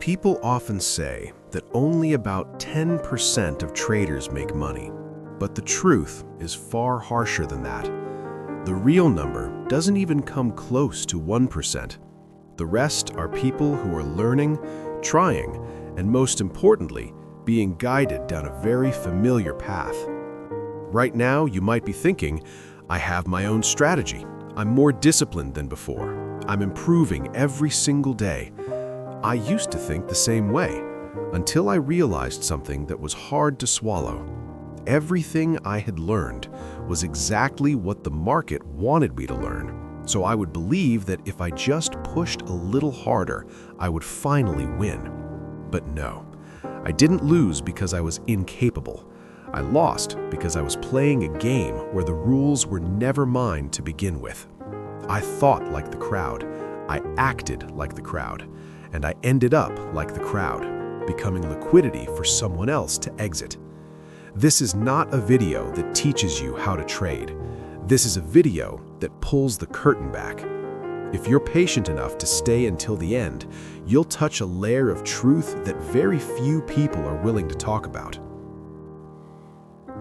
People often say that only about 10% of traders make money, but the truth is far harsher than that. The real number doesn't even come close to 1%. The rest are people who are learning, trying, and most importantly, being guided down a very familiar path. Right now, you might be thinking, I have my own strategy. I'm more disciplined than before. I'm improving every single day. I used to think the same way, until I realized something that was hard to swallow. Everything I had learned was exactly what the market wanted me to learn, so I would believe that if I just pushed a little harder, I would finally win. But no, I didn't lose because I was incapable. I lost because I was playing a game where the rules were never mine to begin with. I thought like the crowd, I acted like the crowd, and I ended up like the crowd, becoming liquidity for someone else to exit. This is not a video that teaches you how to trade. This is a video that pulls the curtain back. If you're patient enough to stay until the end, you'll touch a layer of truth that very few people are willing to talk about.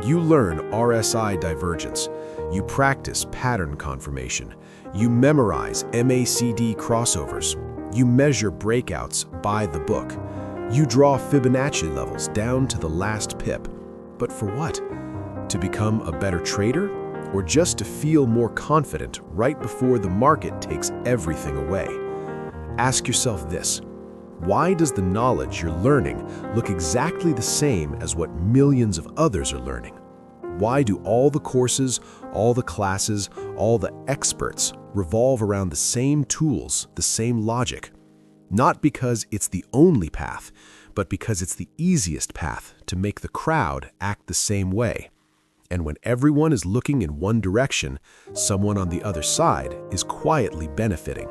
You learn RSI divergence. You practice pattern confirmation. You memorize MACD crossovers. You measure breakouts by the book. You draw Fibonacci levels down to the last pip. But for what? To become a better trader? Or just to feel more confident right before the market takes everything away? Ask yourself this: why does the knowledge you're learning look exactly the same as what millions of others are learning? Why do all the courses, all the classes, all the experts revolve around the same tools, the same logic? Not because it's the only path, but because it's the easiest path to make the crowd act the same way. And when everyone is looking in one direction, someone on the other side is quietly benefiting.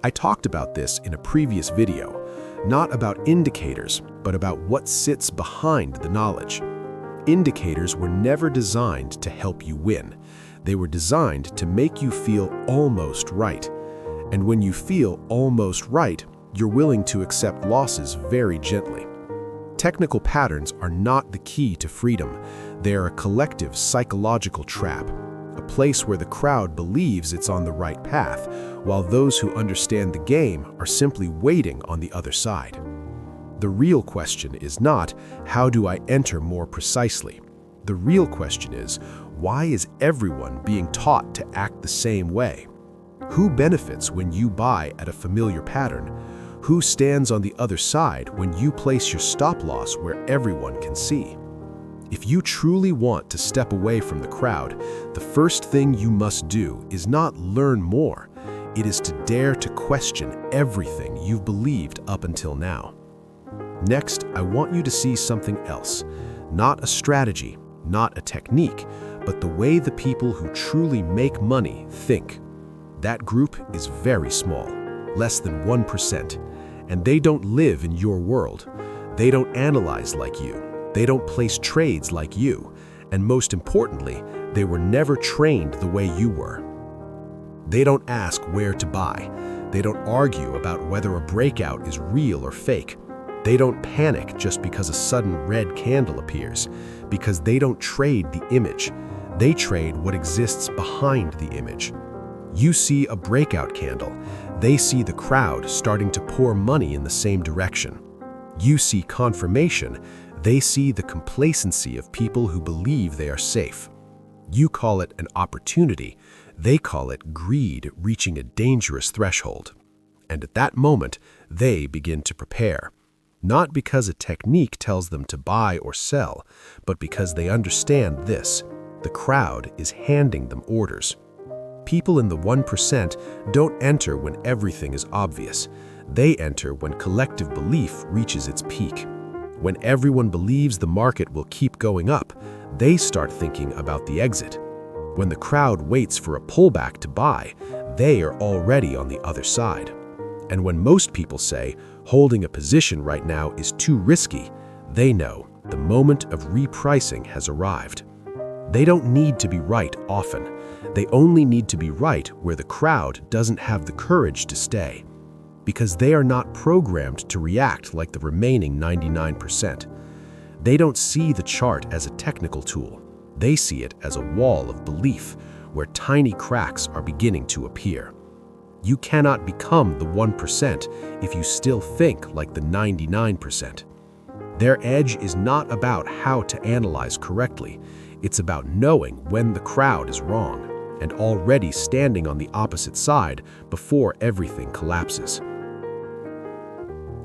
I talked about this in a previous video, not about indicators, but about what sits behind the knowledge. Indicators were never designed to help you win. They were designed to make you feel almost right. And when you feel almost right, you're willing to accept losses very gently. Technical patterns are not the key to freedom. They are a collective psychological trap, a place where the crowd believes it's on the right path, while those who understand the game are simply waiting on the other side. The real question is not, how do I enter more precisely? The real question is, why is everyone being taught to act the same way? Who benefits when you buy at a familiar pattern? Who stands on the other side when you place your stop loss where everyone can see? If you truly want to step away from the crowd, the first thing you must do is not learn more. It is to dare to question everything you've believed up until now. Next, I want you to see something else. Not a strategy, not a technique, but the way the people who truly make money think. That group is very small, less than 1%, and they don't live in your world. They don't analyze like you. They don't place trades like you. And most importantly, they were never trained the way you were. They don't ask where to buy. They don't argue about whether a breakout is real or fake. They don't panic just because a sudden red candle appears, because they don't trade the image. They trade what exists behind the image. You see a breakout candle. They see the crowd starting to pour money in the same direction. You see confirmation. They see the complacency of people who believe they are safe. You call it an opportunity. They call it greed reaching a dangerous threshold. And at that moment, they begin to prepare. Not because a technique tells them to buy or sell, but because they understand this: the crowd is handing them orders. People in the 1% don't enter when everything is obvious. They enter when collective belief reaches its peak. When everyone believes the market will keep going up, they start thinking about the exit. When the crowd waits for a pullback to buy, they are already on the other side. And when most people say, holding a position right now is too risky, they know the moment of repricing has arrived. They don't need to be right often. They only need to be right where the crowd doesn't have the courage to stay. because they are not programmed to react like the remaining 99%. They don't see the chart as a technical tool. They see it as a wall of belief where tiny cracks are beginning to appear. You cannot become the 1% if you still think like the 99%. Their edge is not about how to analyze correctly. It's about knowing when the crowd is wrong and already standing on the opposite side before everything collapses.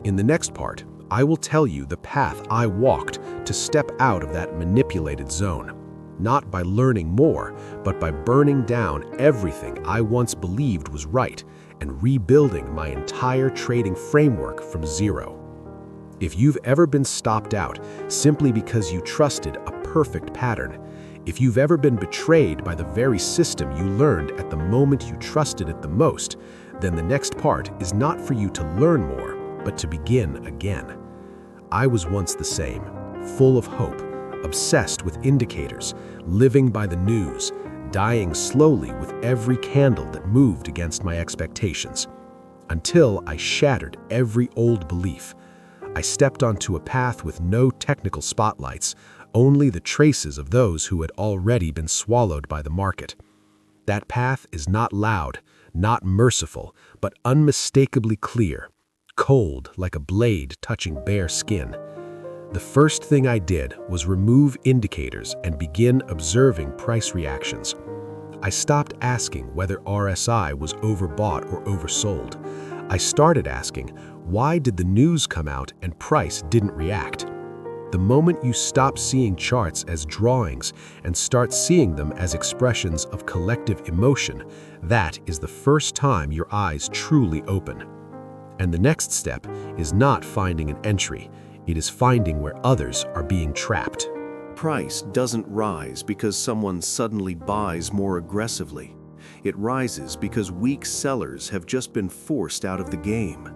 In the next part, I will tell you the path I walked to step out of that manipulated zone, not by learning more, but by burning down everything I once believed was right and rebuilding my entire trading framework from zero. If you've ever been stopped out simply because you trusted a perfect pattern, if you've ever been betrayed by the very system you learned at the moment you trusted it the most, then the next part is not for you to learn more, but to begin again. I was once the same, full of hope, obsessed with indicators, living by the news, dying slowly with every candle that moved against my expectations, until I shattered every old belief. I stepped onto a path with no technical spotlights, only the traces of those who had already been swallowed by the market. That path is not loud, not merciful, but unmistakably clear, cold like a blade touching bare skin. The first thing I did was remove indicators and begin observing price reactions. I stopped asking whether RSI was overbought or oversold. I started asking, why did the news come out and price didn't react? The moment you stop seeing charts as drawings and start seeing them as expressions of collective emotion, that is the first time your eyes truly open. And the next step is not finding an entry, it is finding where others are being trapped. Price doesn't rise because someone suddenly buys more aggressively. It rises because weak sellers have just been forced out of the game.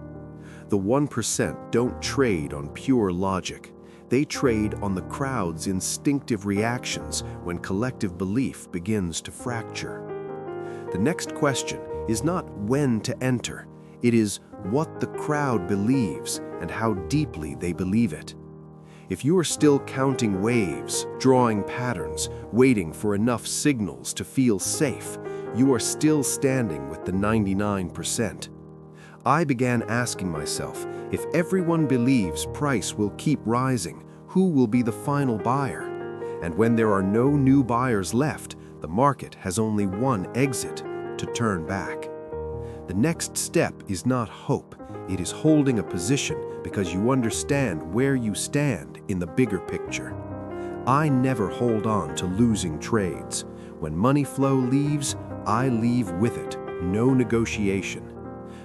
The 1% don't trade on pure logic. They trade on the crowd's instinctive reactions when collective belief begins to fracture. The next question is not when to enter. It is what the crowd believes and how deeply they believe it. If you are still counting waves, drawing patterns, waiting for enough signals to feel safe, you are still standing with the 99%. I began asking myself, if everyone believes price will keep rising, who will be the final buyer? And when there are no new buyers left, the market has only one exit: to turn back. The next step is not hope, it is holding a position because you understand where you stand in the bigger picture. I never hold on to losing trades. When money flow leaves, I leave with it, no negotiation.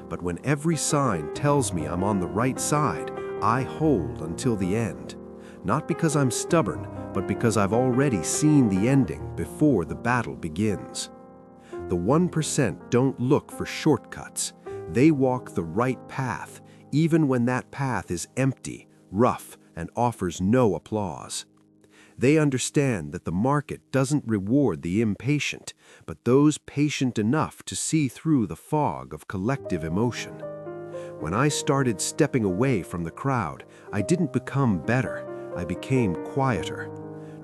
But when every sign tells me I'm on the right side, I hold until the end. Not because I'm stubborn, but because I've already seen the ending before the battle begins. The 1% don't look for shortcuts. They walk the right path, even when that path is empty, rough, and offers no applause. They understand that the market doesn't reward the impatient, but those patient enough to see through the fog of collective emotion. When I started stepping away from the crowd, I didn't become better, I became quieter.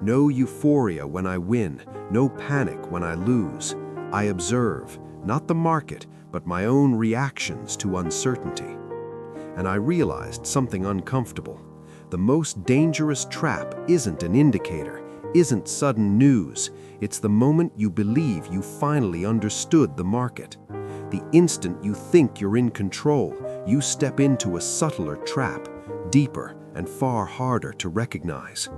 No euphoria when I win, no panic when I lose. I observe, not the market, but my own reactions to uncertainty. And I realized something uncomfortable. The most dangerous trap isn't an indicator, isn't sudden news. It's the moment you believe you finally understood the market. The instant you think you're in control, you step into a subtler trap, deeper and far harder to recognize.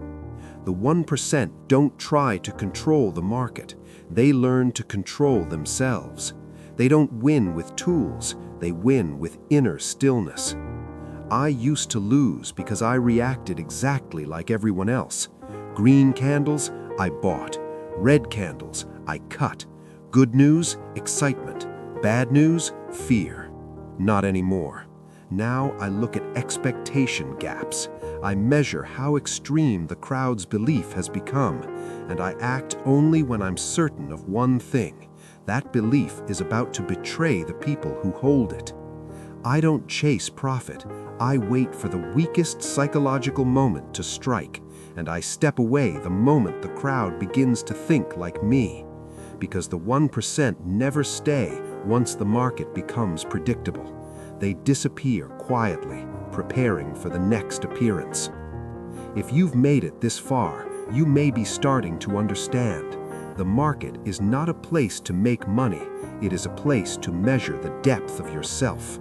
The 1% don't try to control the market. They learn to control themselves. They don't win with tools, they win with inner stillness. I used to lose because I reacted exactly like everyone else. Green candles, I bought. Red candles, I cut. Good news, excitement. Bad news, fear. Not anymore. Now I look at expectation gaps. I measure how extreme the crowd's belief has become, and I act only when I'm certain of one thing. That belief is about to betray the people who hold it. I don't chase profit. I wait for the weakest psychological moment to strike, and I step away the moment the crowd begins to think like me. Because the 1% never stay once the market becomes predictable. They disappear quietly, preparing for the next appearance. If you've made it this far, you may be starting to understand. The market is not a place to make money, it is a place to measure the depth of yourself.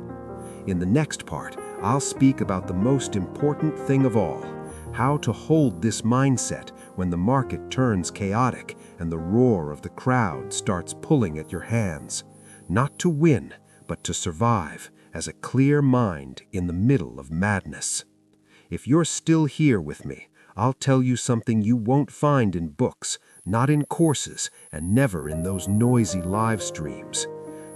In the next part, I'll speak about the most important thing of all, how to hold this mindset when the market turns chaotic and the roar of the crowd starts pulling at your hands. Not to win, but to survive as a clear mind in the middle of madness. If you're still here with me, I'll tell you something you won't find in books, not in courses, and never in those noisy live streams.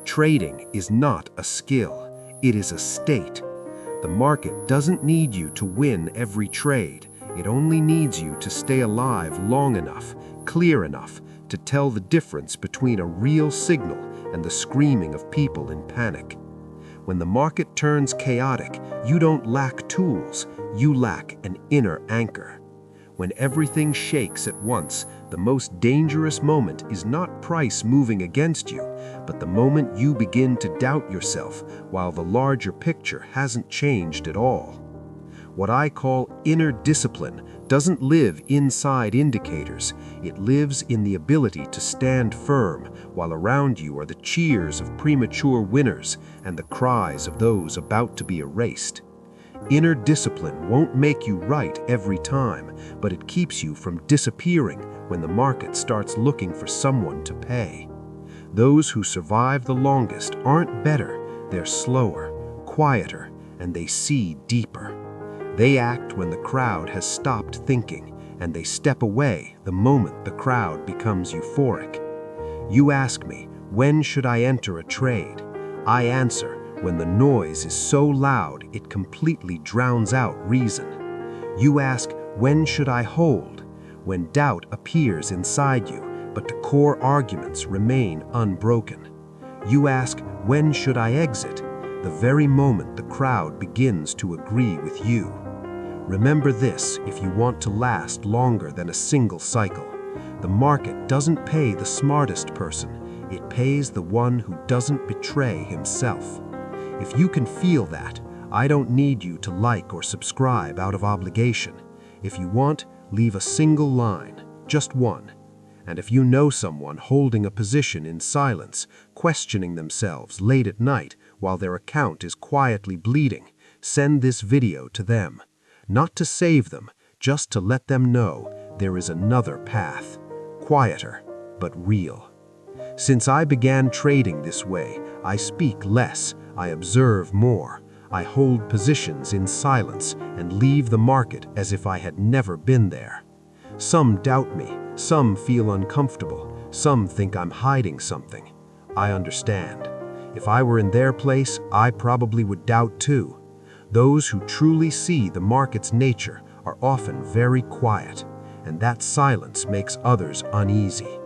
Trading is not a skill, it is a state. The market doesn't need you to win every trade. It only needs you to stay alive long enough, clear enough, to tell the difference between a real signal and the screaming of people in panic. When the market turns chaotic, you don't lack tools, you lack an inner anchor. When everything shakes at once, the most dangerous moment is not price moving against you, but the moment you begin to doubt yourself while the larger picture hasn't changed at all. What I call inner discipline doesn't live inside indicators. It lives in the ability to stand firm while around you are the cheers of premature winners and the cries of those about to be erased. Inner discipline won't make you right every time, but it keeps you from disappearing when the market starts looking for someone to pay. Those who survive the longest aren't better, they're slower, quieter, and they see deeper. They act when the crowd has stopped thinking, and they step away the moment the crowd becomes euphoric. You ask me, when should I enter a trade? I answer, when the noise is so loud it completely drowns out reason. You ask, when should I hold? When doubt appears inside you, but the core arguments remain unbroken. You ask, when should I exit? The very moment the crowd begins to agree with you. Remember this if you want to last longer than a single cycle. The market doesn't pay the smartest person, it pays the one who doesn't betray himself. If you can feel that, I don't need you to like or subscribe out of obligation. If you want, leave a single line, just one. And if you know someone holding a position in silence, questioning themselves late at night while their account is quietly bleeding, send this video to them. Not to save them, just to let them know there is another path, quieter but real. Since I began trading this way, I speak less, I observe more. I hold positions in silence and leave the market as if I had never been there. Some doubt me, some feel uncomfortable, some think I'm hiding something. I understand. If I were in their place, I probably would doubt too. Those who truly see the market's nature are often very quiet, and that silence makes others uneasy.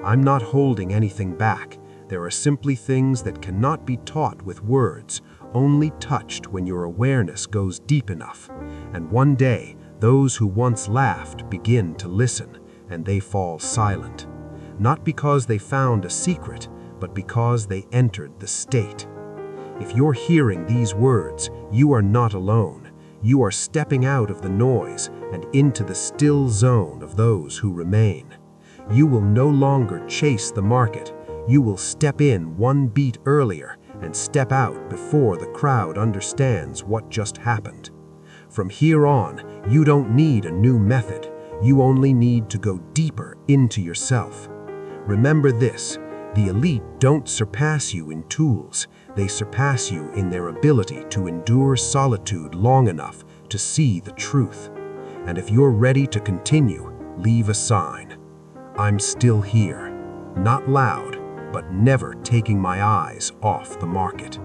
I'm not holding anything back. There are simply things that cannot be taught with words, only touched when your awareness goes deep enough. And one day, those who once laughed begin to listen, and they fall silent. Not because they found a secret, but because they entered the state. If you're hearing these words, you are not alone. You are stepping out of the noise and into the still zone of those who remain. You will no longer chase the market. You will step in one beat earlier and step out before the crowd understands what just happened. From here on, you don't need a new method. You only need to go deeper into yourself. Remember this, the elite don't surpass you in tools. They surpass you in their ability to endure solitude long enough to see the truth. And if you're ready to continue, leave a sign. I'm still here, not loud, but never taking my eyes off the market.